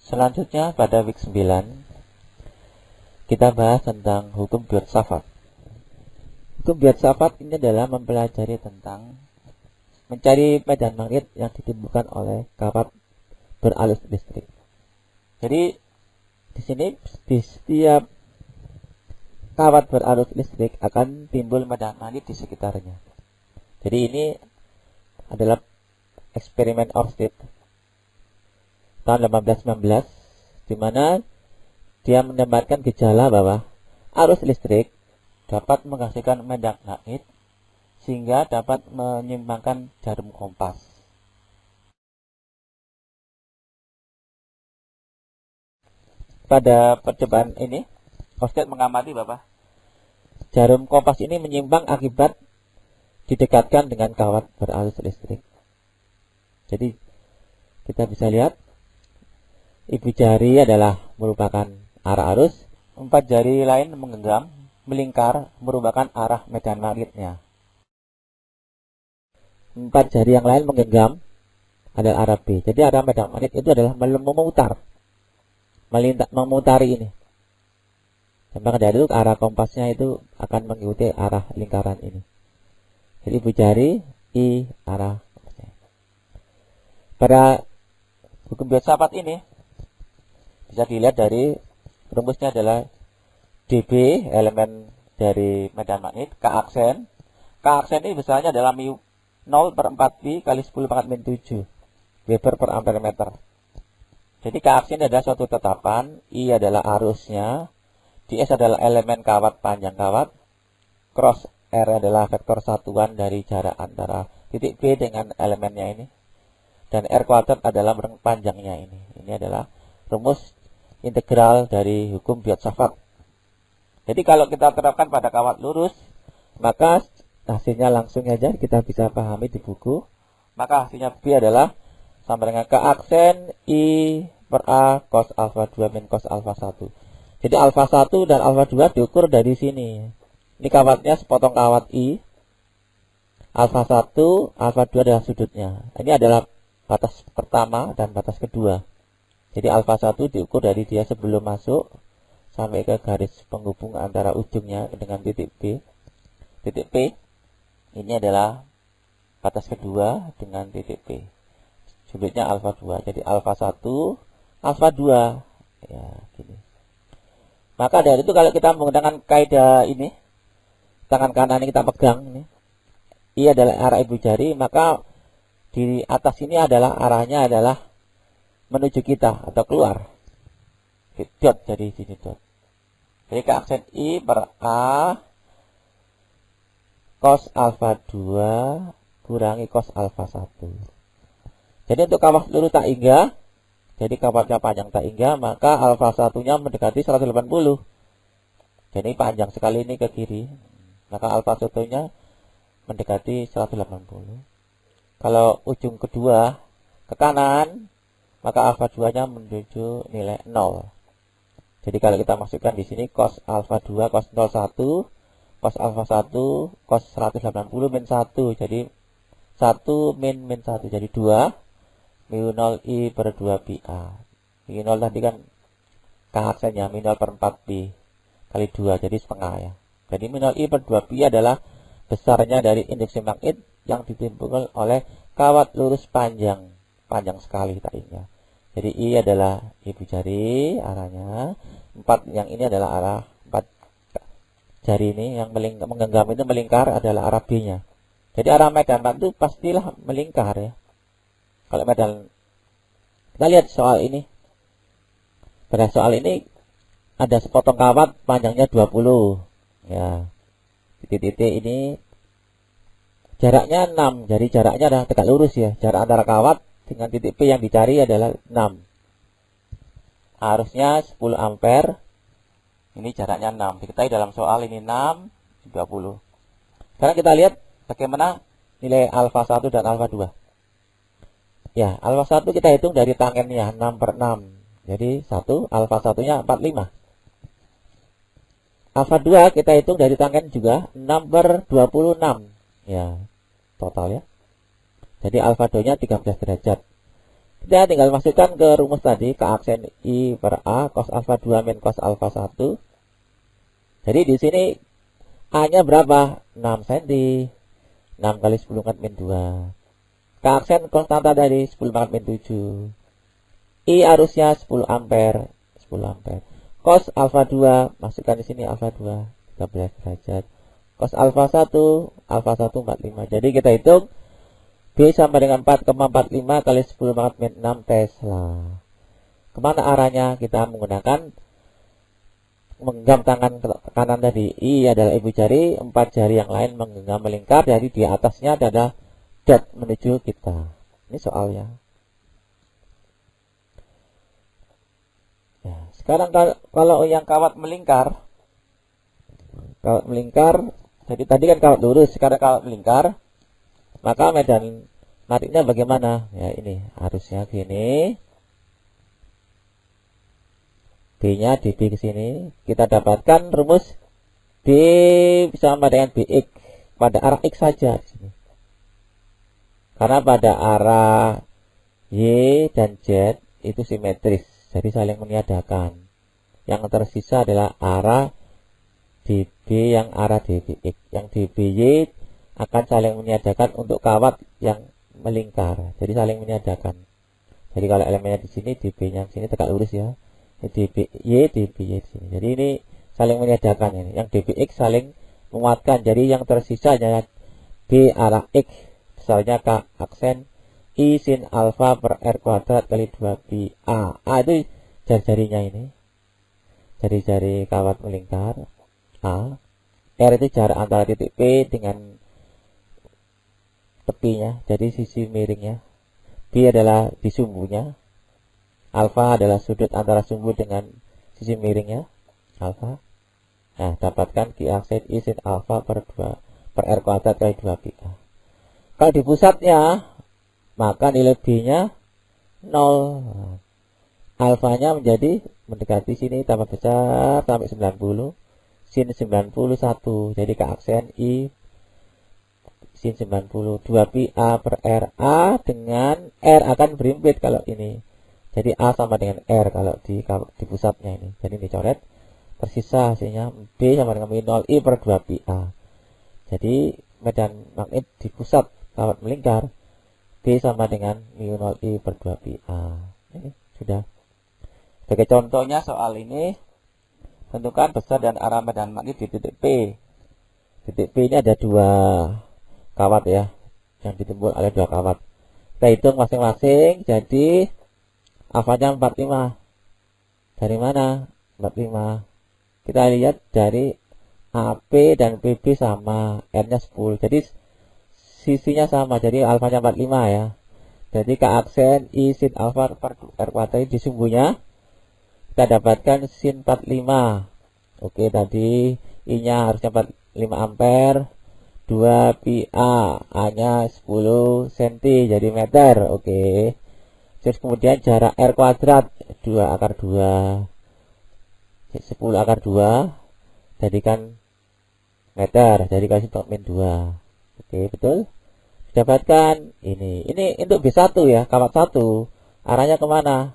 Selanjutnya pada week 9 kita bahas tentang hukum filsafat. Hukum filsafat ini adalah mempelajari tentang mencari medan magnet yang ditimbulkan oleh kawat berarus listrik. Jadi di sini di setiap kawat berarus listrik akan timbul medan magnet di sekitarnya. Jadi ini adalah eksperimen Ørsted tahun 1819, di mana dia mendapatkan gejala bahwa arus listrik dapat menghasilkan medan magnet sehingga dapat menyimbangkan jarum kompas. Pada percobaan ini, Ørsted mengamati bahwa jarum kompas ini menyimbang akibat didekatkan dengan kawat berarus listrik. Jadi kita bisa lihat ibu jari adalah merupakan arah arus, 4 jari lain menggenggam, melingkar, merupakan arah medan magnetnya. 4 jari yang lain menggenggam adalah arah B. Jadi arah medan magnet itu adalah memutari ini. Dan maka dari itu arah kompasnya itu akan mengikuti arah lingkaran ini. Jadi ibu jari I arah kompasnya. Pada hukum filsafat ini bisa dilihat dari rumusnya adalah dB, elemen dari medan magnet, K aksen. K aksen ini besarnya adalah mu 0/4pi kali 10 pangkat min 7 Weber per ampere meter. Jadi K aksen adalah suatu tetapan, I adalah arusnya, ds adalah elemen kawat, panjang kawat, cross R adalah vektor satuan dari jarak antara titik B dengan elemennya ini, dan R kuadrat adalah panjangnya ini. Ini adalah rumus integral dari hukum filsafat. Jadi kalau kita terapkan pada kawat lurus, maka hasilnya langsung saja kita bisa pahami di buku. Maka hasilnya B adalah sama dengan K aksen I per A cos alfa 2 min cos alfa 1. Jadi alfa 1 dan alfa 2 diukur dari sini. Ini kawatnya sepotong kawat I. Alfa 1, alfa 2 adalah sudutnya. Ini adalah batas pertama dan batas kedua. Jadi alfa 1 diukur dari dia sebelum masuk sampai ke garis penghubung antara ujungnya dengan titik B. Titik P ini adalah batas kedua dengan titik P. Sudutnya alfa 2. Jadi alfa 1, alfa 2. Ya, gini. Maka dari itu kalau kita menggunakan kaidah ini, tangan kanan ini kita pegang ini. I adalah arah ibu jari, maka di atas ini adalah arahnya adalah menuju kita atau keluar. Dot, jadi sini dot. Jadi ke aksen I per A cos alfa 2 kurangi cos alfa 1. Jadi untuk kawat lurus tak hingga, jadi kawatnya panjang tak hingga, maka alfa 1-nya mendekati 180. Jadi panjang sekali ini ke kiri, maka alfa 1-nya mendekati 180. Kalau ujung kedua ke kanan, maka alfa 2-nya menuju nilai 0. Jadi kalau kita masukkan di sini cos alfa 2 cos 01, cos alfa 1 cos 180 min 1. Jadi 1 min 1 jadi 2 mu 0 I per 2 pi A. Mu 0 tadi kan K aksennya mu 0 per 4 pi kali 2 jadi setengah ya. Jadi mu 0 I per 2 pi adalah besarnya dari induksi magnet yang ditimbulkan oleh kawat lurus panjang sekali tak ingat. Jadi I adalah ibu jari arahnya, 4 yang ini adalah arah 4 jari ini yang menggenggam itu melingkar adalah arah B-nya. Jadi arah medan magnet itu pastilah melingkar ya. Kalau medan, kita lihat soal ini. Pada soal ini ada sepotong kawat panjangnya 20 ya. Titik-titik ini jaraknya 6, jadi jaraknya adalah tegak lurus ya. Jarak antara kawat dengan titik P yang dicari adalah 6. Arusnya 10 ampere. Ini jaraknya 6. Diketahui dalam soal ini 6, 20. Sekarang kita lihat bagaimana nilai alfa 1 dan alfa 2. Ya, alfa 1 kita hitung dari tangennya 6 per 6. Jadi 1, alfa 1-nya 45. Alfa 2 kita hitung dari tangen juga 6 per 26. Ya, total ya. Jadi alfa 2-nya 13 derajat. Kita tinggal masukkan ke rumus tadi, ke aksen I per A, cos alfa 2 min cos alfa 1. Jadi di sini A-nya berapa? 6 cm. 6 kali 10 pangkat min 2. Ke aksen konstanta tadi 10 pangkat min 7. I arusnya 10 ampere. 10 ampere. Cos alfa 2, masukkan di sini alfa 2, 13 derajat. Cos alfa 1, alfa 1 45. Jadi kita hitung B sama dengan 4,45 kali 10 pangkat min 6 Tesla. Kemana arahnya? Kita menggunakan menggenggam tangan kanan tadi. I adalah ibu jari, 4 jari yang lain menggenggam melingkar. Jadi di atasnya adalah dot menuju kita. Ini soalnya. Ya, sekarang kalau yang kawat melingkar, jadi tadi kan kawat lurus, sekarang kawat melingkar. Maka medan nariknya bagaimana? Ya ini harusnya gini. B-nya dB ke sini. Kita dapatkan rumus B sama dengan BX pada arah X saja di sini. Karena pada arah Y dan Z itu simetris, jadi saling meniadakan. Yang tersisa adalah arah dB yang arah dBx. Yang dBy akan saling meniadakan untuk kawat yang melingkar. Jadi saling meniadakan. Jadi kalau elemennya di sini, dB-nya di sini tegak lurus ya. dBy di sini. Jadi ini saling meniadakan ini. Yang dBx saling menguatkan. Jadi yang tersisa hanya B arah X besarnya K aksen I sin alfa per R kuadrat kali 2pi A. A itu jari-jarinya ini. Jari-jari kawat melingkar A. R itu jarak antara titik P dengan tepinya, jadi sisi miringnya. B adalah di sumbunya. Alfa adalah sudut antara sumbu dengan sisi miringnya. Alfa. Nah, dapatkan Q aksen I sin alfa per R kuadrat kali 2pi A. Kalau di pusatnya, maka nilai B-nya 0. Alfanya menjadi mendekati sini tambah besar sampai 90. Sin 91. Jadi ke aksen I sin 90 2pi A per R. A dengan R akan berimpit kalau ini. Jadi A sama dengan R kalau di pusatnya ini. Jadi dicoret. Tersisa hasilnya B sama dengan min 0 I per 2pi A. Jadi medan magnet di pusat kawat melingkar B sama dengan min 0 I per 2pi A. Ini sudah. Sebagai contohnya soal ini, tentukan besar dan arah medan magnet di titik P. Titik P ini ada 2 kawat ya, yang ditimbul oleh 2 kawat. Kita hitung masing-masing. Jadi alfanya 45. Dari mana? 45. Kita lihat dari AP dan PB sama, R-nya 10. Jadi sisinya sama. Jadi alfanya 45 ya. Jadi ke aksen I sin alfa per R kuadrat di sumbunya kita dapatkan sin 45. Oke, tadi I-nya harusnya 45 ampere. 2pi A, A-nya 10 cm jadi meter. Oke. Terus kemudian jarak R kuadrat 2 akar 2 10 akar 2 jadikan meter. Jadi kasih min 2. Oke, betul. Dapatkan ini untuk B1 ya, kawat 1. Arahnya kemana?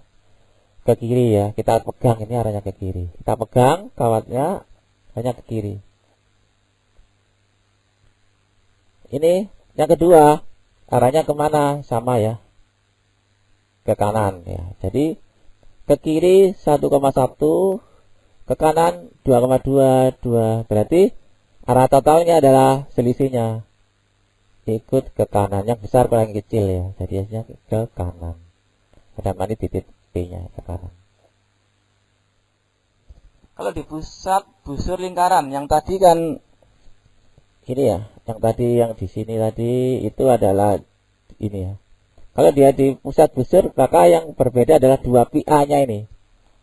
Ke kiri ya. Kita pegang, ini arahnya ke kiri. Kita pegang kawatnya hanya ke kiri. Ini yang kedua, arahnya kemana? Sama ya, ke kanan ya. Jadi ke kiri 1,1, ke kanan 2,22. Berarti arah totalnya adalah selisihnya ikut ke kanan. Yang besar kurang kecil ya. Jadi hasilnya ke kanan. Ada mana titik P-nya ke kanan. Kalau di pusat busur lingkaran, yang tadi kan ini ya, yang tadi yang di sini tadi itu adalah ini ya. Kalau dia di pusat busur, maka yang berbeda adalah 2pi A-nya ini.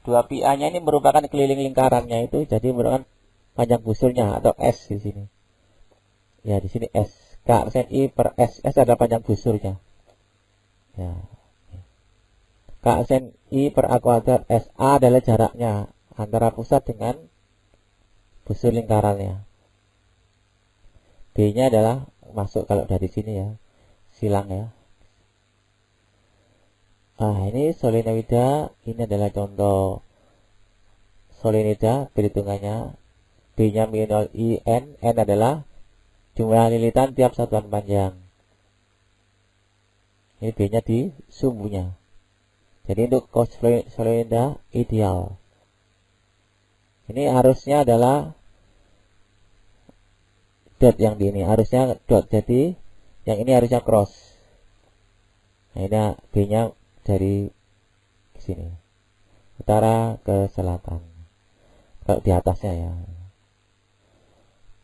2pi A-nya ini merupakan keliling lingkarannya itu, jadi merupakan panjang busurnya atau S di sini. Ya, di sini S. K aksen I per S. S adalah panjang busurnya. Ya. K aksen I per A kuadrat S. A adalah jaraknya antara pusat dengan busur lingkarannya. B-nya adalah, masuk kalau dari sini ya, silang ya. Ini solenoida, ini adalah contoh solenoida, perhitungannya. B-nya μ0 I N, N adalah jumlah lilitan tiap satuan panjang. Ini B-nya di sumbunya. Jadi untuk solenoida ideal. Ini harusnya adalah dot yang di ini, harusnya dot. Jadi yang ini harusnya cross. Nah, ini B-nya dari sini, utara ke selatan. Kalau di atasnya ya.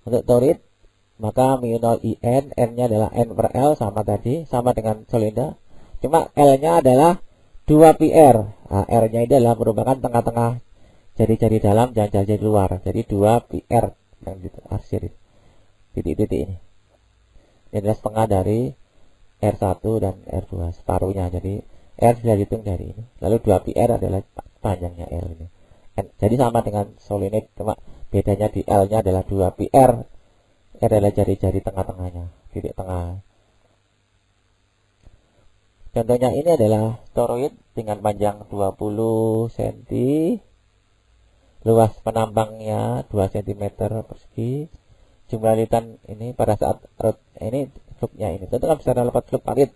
Untuk torit, maka μ0 I N, N-nya adalah N per L, sama tadi, sama dengan solenoida. Cuma L-nya adalah 2 PR. Nah, R-nya ini adalah merupakan tengah-tengah jari-jari dalam dan jari-jari luar. Jadi 2 PR yang diarsir titik-titik ini. Ini adalah setengah dari R1 dan R2, separuhnya. Jadi R sudah dihitung dari ini. Lalu 2 PR adalah panjangnya L ini. Jadi sama dengan solenoid, cuma bedanya di L-nya adalah 2 PR. R adalah jari-jari tengah-tengahnya, titik tengah. Contohnya ini adalah toroid dengan panjang 20 cm, luas penambangnya 2 cm persegi. Jumlah lilitan ini pada saat ini fluknya ini. Tentukan secara lepas fluk parit.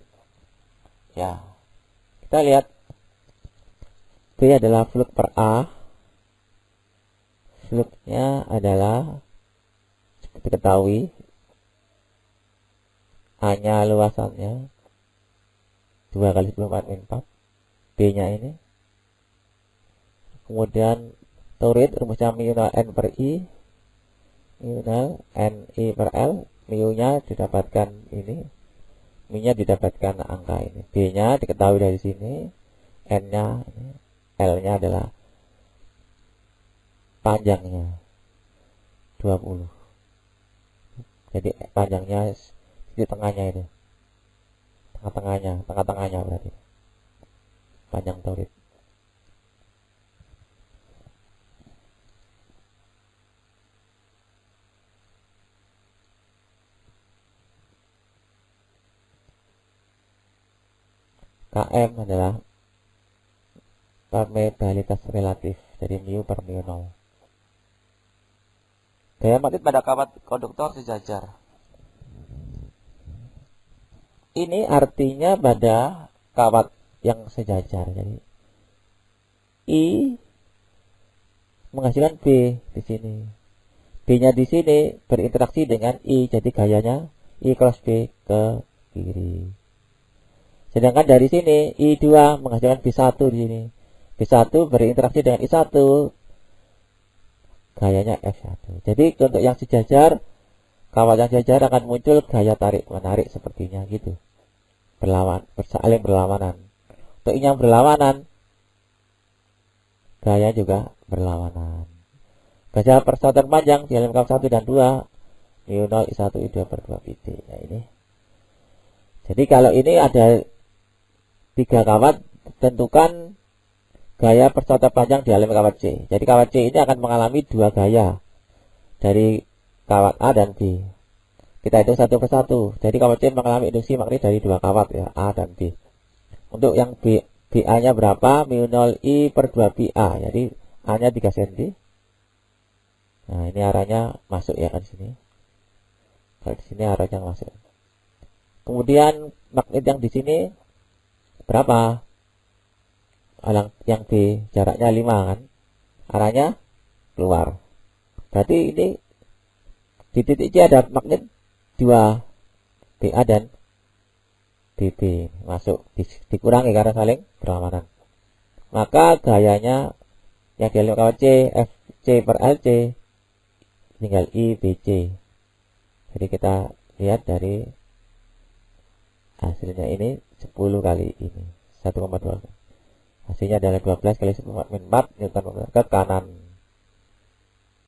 Ya, kita lihat B adalah fluk per A. Fluknya adalah diketahui, A-nya luasannya 2 kali 10⁴ B-nya ini. Kemudian torit rumusnya μ0 N per I, μ0 N I per L. Mu-nya didapatkan ini, mu-nya didapatkan angka ini. B-nya diketahui dari sini, N-nya ini, L-nya adalah panjangnya 20. Jadi panjangnya di tengahnya itu. Tengah-tengahnya berarti. Panjang torit. KM adalah permeabilitas relatif, jadi mu per μ0. Gaya magnet pada kawat konduktor sejajar. Ini artinya pada kawat yang sejajar. Jadi I menghasilkan B di sini. B-nya di sini berinteraksi dengan I, jadi gayanya I cross B ke kiri. Sedangkan dari sini I2 menghasilkan B1 di sini. B1 berinteraksi dengan I1, gayanya F1. Jadi untuk yang sejajar, kawat yang sejajar akan muncul gaya tarik menarik sepertinya gitu. Saling berlawanan. Untuk yang berlawanan, gaya juga berlawanan. Gaya persatuan panjang di dalam kawat 1 dan 2, μ0 I1 I2 per 2 pt. Nah ini. Jadi kalau ini ada 3 kawat, tentukan gaya persatuan panjang di dalam kawat C. Jadi kawat C ini akan mengalami 2 gaya dari kawat A dan B. Kita hitung satu persatu. Jadi kawat C mengalami induksi magnet dari 2 kawat ya, A dan B. Untuk yang BA-nya berapa? μ0 I per 2 BA. Jadi A-nya 3 cm. Nah, ini arahnya masuk ya kan di sini. Kalau di sini arahnya masuk. Kemudian magnet yang di sini berapa? Yang B jaraknya 5 kan, arahnya keluar. Berarti ini di titik C ada magnet 2, BA dan BB masuk, dikurangi karena saling berlawanan. Maka gayanya yang di dalam kawat C, FC per LC tinggal IBC. Jadi kita lihat dari hasilnya ini 10 kali ini 1,2. Hasilnya adalah 12 kali 10⁴ Newton per meter ke kanan.